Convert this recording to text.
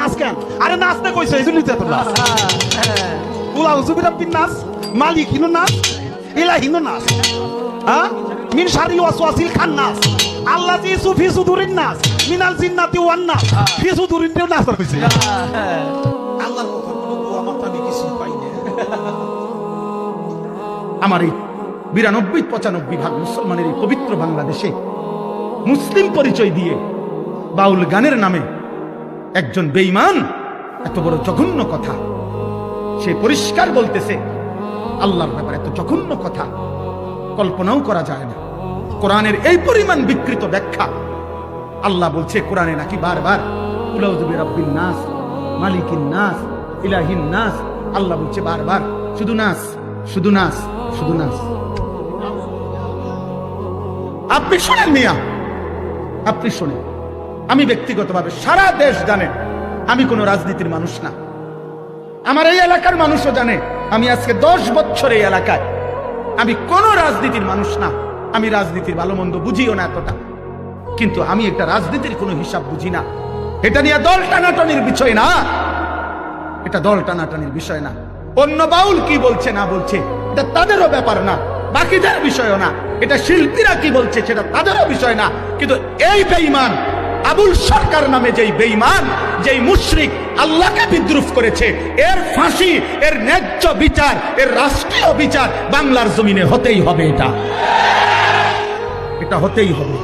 নাচ কেন? আরে নাচতে কইছো এই জন্যই তো এত নাচ। উলাউ জুবিরাব্বিন নাচ, মালিক হিনো নাচ, ইলাহিনো নাচ, হ্যাঁ মিন শারি ওয়াসওয়াসিল খান্নাস, আল্লাযী সুফি সুদুরিন নাস, মিনাল জিন্নাতি ওয়ান নাস, ফি সুদুরিন নাস কইছে। আল্লাহর কথা কোনো দোয়া মাত্র আমি কিছু পাই না। আমার এই 92-95 ভাগ মুসলমানের এই পবিত্র বাংলাদেশে মুসলিম পরিচয় দিয়ে বাউল গানের নামে একজন বেঈমান এত বড় জঘন্য কথা সে পরিষ্কার বলতেছে। আল্লাহর ব্যাপারে এত জঘন্য কথা কল্পনাও করা যায় না। কোরআনের এই পরিমাণ বিকৃত ব্যাখ্যা। আল্লাহ বলছে কোরআনে নাকি বারবার কুলাউযু বিরাব্বিন নাস, মালিকিন নাস, ইলাহিন নাস। আল্লাহ বলছে বারবার শুধু নাস, শুধু নাস, শুধু নাস। আপনি শোনেন মিয়া, আপনি শোনেন। আমি ব্যক্তিগতভাবে সারা দেশ জানে আমি কোনো রাজনীতির মানুষ না। আমার এই এলাকার মানুষও জানে আমি আজকে 10 বছর এই এলাকায়। আমি কোনো রাজনীতির মানুষ না। আমি রাজনীতির ভালো মন্দ বুঝিও না এতটা, কিন্তু আমি একটা রাজনীতির কোনো হিসাব বুঝি না। এটা নিয়ে দল টানাটানির বিষয় না, এটা দল টানাটানির বিষয় না। অন্য বাউল কি বলছে না বলছে এটা তাদেরও ব্যাপার না, বাকিদের বিষয়ও না। এটা শিল্পীরা কি বলছে সেটা তাদেরও বিষয় না। কিন্তু এই বেঈমান আবুল সরকার নামে যেই বেঈমান, যেই মুশরিক আল্লাহকে বিদ্রুপ করেছে, এর ফাঁসি, এর ন্যায্য বিচার, এর রাষ্ট্রীয় বিচার বাংলার জমিনে হতেই হবে। এটা হতেই হবে।